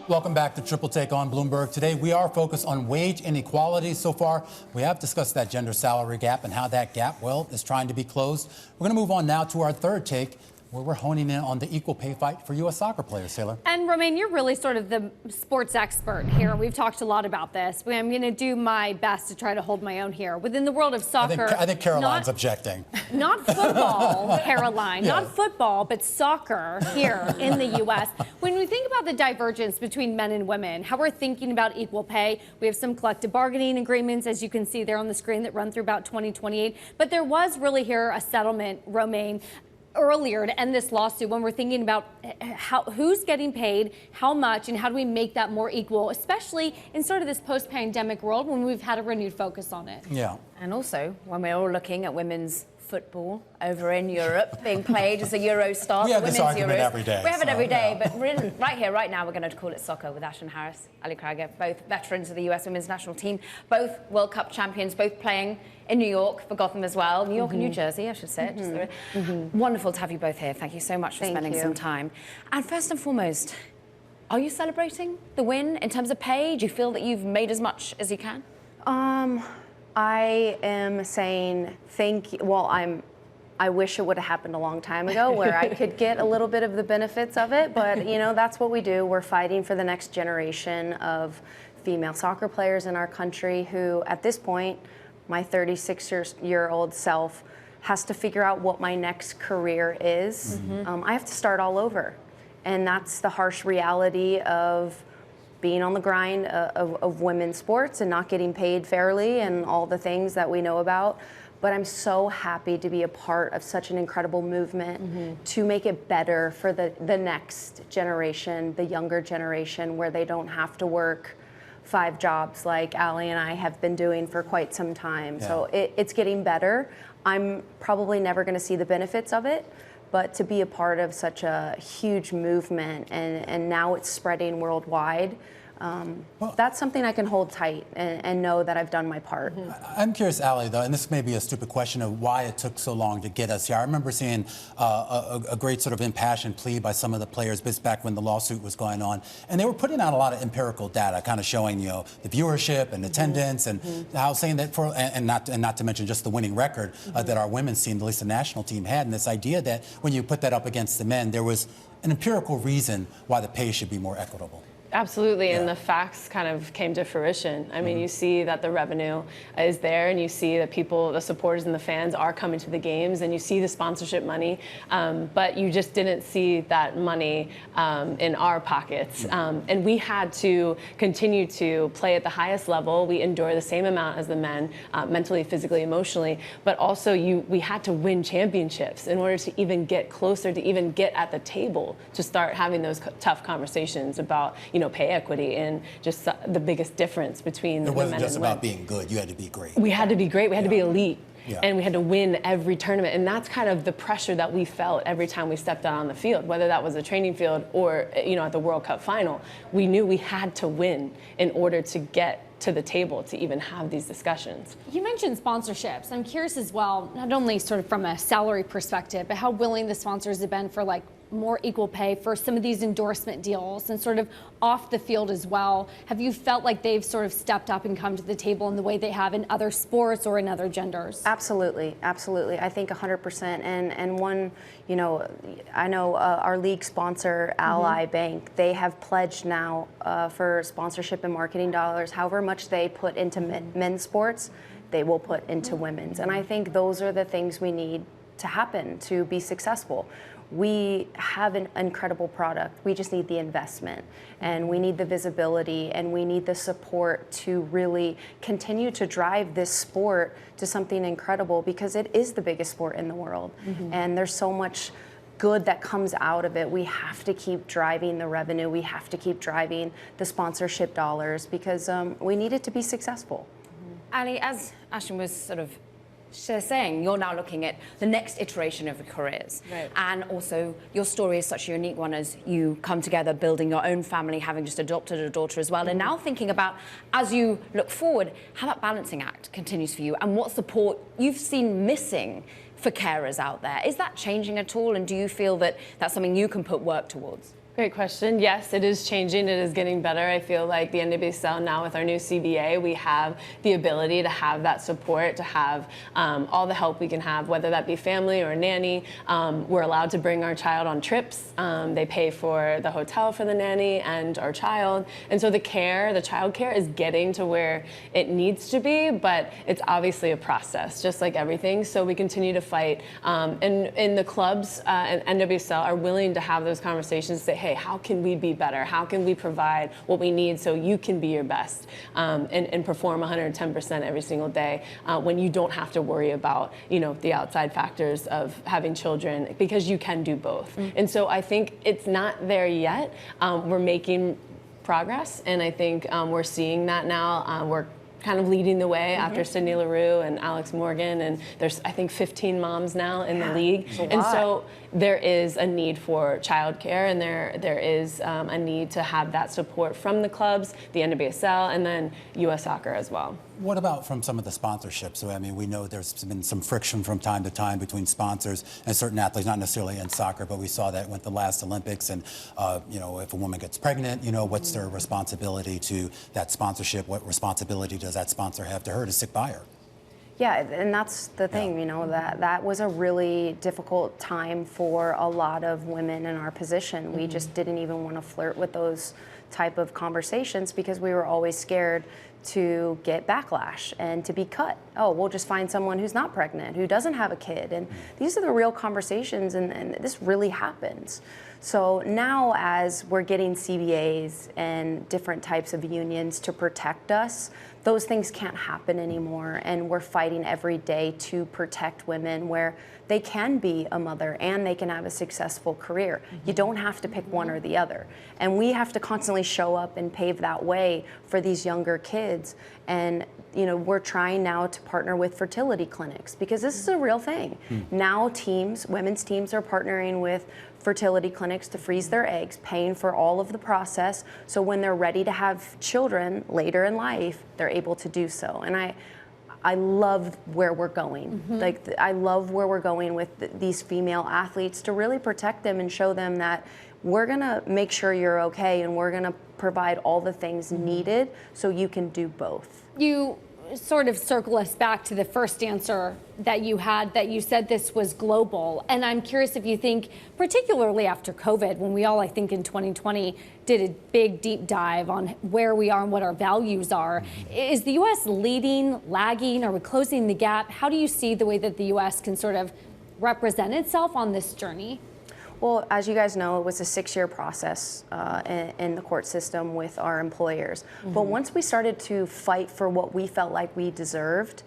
Welcome back to Triple Take on Bloomberg. Today we are focused on wage inequality. So far, we have discussed that gender salary gap and how that gap, well, is trying to be closed. We're going to move on now to our third take, where we're honing in on the equal pay fight for U.S. soccer players, Taylor. And Romain, you're really sort of the sports expert here. We've talked a lot about this. I'm going to do my best to try to hold my own here. Within the world of soccer... I think Caroline's objecting. Not football, Caroline. Yeah. Not football, but soccer here in the U.S. When we think about the divergence between men and women, how we're thinking about equal pay, we have some collective bargaining agreements, as you can see there on the screen, that run through about 2028. But there was really here a settlement, Romain, earlier to end this lawsuit when we're thinking about who's getting paid, how much, and how do we make that more equal, especially in sort of this post-pandemic world when we've had a renewed focus on it. Yeah. And also when we're all looking at women's football over in Europe being played as a Euro start. We have this argument every day. We have it every day, but really, right here, right now, we're going to call it soccer with Ashlyn and Krieger, both veterans of the US women's national team, both World Cup champions, both playing in New York for Gotham as well. New York and New Jersey, I should say. Wonderful to have you both here. Thank you so much for spending some time. And first and foremost, are you celebrating the win in terms of pay? Do you feel that you've made as much as you can? I am saying I wish it would have happened a long time ago where I could get a little bit of the benefits of it, but you know, that's what we do. We're fighting for the next generation of female soccer players in our country who, at this point, my 36-year-old self has to figure out what my next career is. I have to start all over. And that's the harsh reality of being on the grind of women's sports and not getting paid fairly and all the things that we know about. But I'm so happy to be a part of such an incredible movement to make it better for the next generation, the younger generation, where they don't have to work 5 jobs like Ali and I have been doing for quite some time. Yeah. So it's getting better. I'm probably never going to see the benefits of it, but to be a part of such a huge movement and now it's spreading worldwide, that's something I can hold tight and know that I've done my part. I'm curious, Ali, though, and this may be a stupid question of why it took so long to get us here. I remember seeing a great sort of impassioned plea by some of the players back when the lawsuit was going on, and they were putting out a lot of empirical data, kind of showing, you know, the viewership and attendance, and how saying that and not to mention just the winning record that our women's team, at least the national team, had, and this idea that when you put that up against the men, there was an empirical reason why the pay should be more equitable. Absolutely, and the facts kind of came to fruition. I mean, you see that the revenue is there, and you see that people, the supporters and the fans are coming to the games, and you see the sponsorship money, but you just didn't see that money in our pockets. And we had to continue to play at the highest level. We endure the same amount as the men, mentally, physically, emotionally, but also we had to win championships in order to even get closer, to even get at the table, to start having those tough conversations about, you know, pay equity and just the biggest difference between the women and the men. It wasn't just about being good, you had to be great. We had to be great, we had to be elite. Yeah. And we had to win every tournament. And that's kind of the pressure that we felt every time we stepped out on the field, whether that was a training field or, you know, at the World Cup final. We knew we had to win in order to get to the table to even have these discussions. You mentioned sponsorships. I'm curious as well, not only sort of from a salary perspective, but how willing the sponsors have been for like more equal pay for some of these endorsement deals and sort of off the field as well. Have you felt like they've sort of stepped up and come to the table in the way they have in other sports or in other genders? Absolutely, absolutely. I think 100%. And one, you know, I know our league sponsor, Ally Bank, they have pledged now for sponsorship and marketing dollars, however much they put into men's sports, they will put into women's. And I think those are the things we need to happen to be successful. We have an incredible product. We just need the investment, and we need the visibility, and we need the support to really continue to drive this sport to something incredible, because it is the biggest sport in the world. And there's so much good that comes out of it. We have to keep driving the revenue. We have to keep driving the sponsorship dollars, because we need it to be successful. Ali, as Ashlyn was sort of saying, you're now looking at the next iteration of your careers. Right. And also, your story is such a unique one as you come together building your own family, having just adopted a daughter as well, and now thinking about, as you look forward, how that balancing act continues for you and what support you've seen missing for carers out there. Is that changing at all, and do you feel that that's something you can put work towards? Great question. Yes, it is changing. It is getting better. I feel like the NWSL now with our new CBA, we have the ability to have that support, to have all the help we can have, whether that be family or a nanny. We're allowed to bring our child on trips. They pay for the hotel for the nanny and our child. And so the child care is getting to where it needs to be, but it's obviously a process, just like everything. So we continue to fight. And the clubs and NWSL are willing to have those conversations, say, hey, how can we be better? How can we provide what we need so you can be your best and perform 110% every single day when you don't have to worry about, the outside factors of having children, because you can do both. And so I think it's not there yet. We're making progress, and I think we're seeing that now. We're kind of leading the way after Sydney Leroux and Alex Morgan, and there's, I think, 15 moms now in the league. And so there is a need for childcare, and there is a need to have that support from the clubs, the NWSL, and then U.S. Soccer as well. What about from some of the sponsorships? So, I mean, we know there's been some friction from time to time between sponsors and certain athletes, not necessarily in soccer, but we saw that with the last Olympics. And, if a woman gets pregnant, what's their responsibility to that sponsorship? What responsibility does that sponsor have to her to stick by her? Yeah, and that's the thing, that was a really difficult time for a lot of women in our position. We just didn't even want to flirt with those type of conversations because we were always scared to get backlash and to be cut. Oh, we'll just find someone who's not pregnant, who doesn't have a kid. And these are the real conversations, and this really happens. So now as we're getting CBAs and different types of unions to protect us, those things can't happen anymore. And we're fighting every day to protect women where they can be a mother and they can have a successful career. You don't have to pick one or the other. And we have to constantly show up and pave that way for these younger kids. And we're trying now to partner with fertility clinics because this is a real thing. Now women's teams are partnering with fertility clinics to freeze their eggs, paying for all of the process. So when they're ready to have children later in life, they're able to do so. And I love where we're going. I love where we're going with these female athletes to really protect them and show them that we're gonna make sure you're okay and we're gonna provide all the things needed so you can do both. You sort of circle us back to the first answer that you had, that you said this was global. And I'm curious if you think, particularly after COVID, when we all, I think in 2020, did a big deep dive on where we are and what our values are, is the U.S. leading, lagging? Are we closing the gap? How do you see the way that the U.S. can sort of represent itself on this journey? Well, as you guys know, it was a 6-year process in the court system with our employers. But once we started to fight for what we felt like we deserved,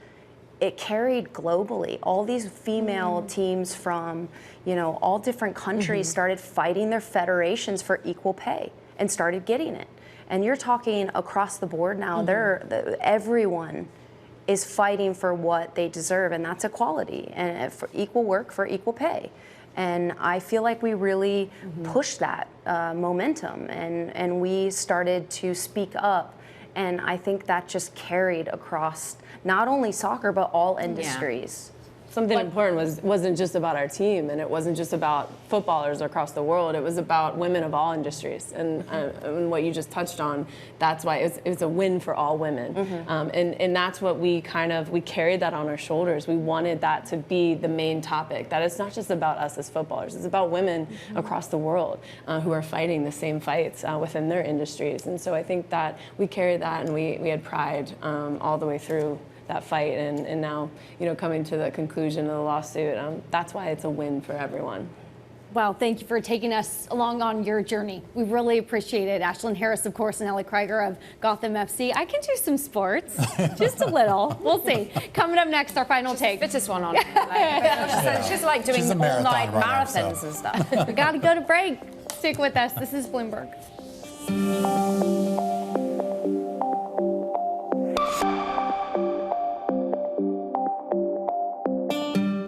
it carried globally. All these female teams from, all different countries started fighting their federations for equal pay and started getting it. And you're talking across the board now, everyone is fighting for what they deserve, and that's equality and for equal work for equal pay. And I feel like we really pushed that momentum, and we started to speak up. And I think that just carried across not only soccer, but all industries. Something important wasn't just about our team, and it wasn't just about footballers across the world. It was about women of all industries, and what you just touched on. That's why it was a win for all women, and that's what we carried that on our shoulders. We wanted that to be the main topic. That it's not just about us as footballers. It's about women across the world who are fighting the same fights within their industries. And so I think that we carried that, and we had pride all the way through that fight, and now, coming to the conclusion of the lawsuit, that's why it's a win for everyone. Well, thank you for taking us along on your journey. We really appreciate it. Ashlyn Harris, of course, and Ellie Krieger of Gotham FC. I can do some sports, just a little. We'll see. Coming up next, our final take. Fittest one on. She's like doing all-night marathons and stuff. We got to go to break. Stick with us. This is Bloomberg.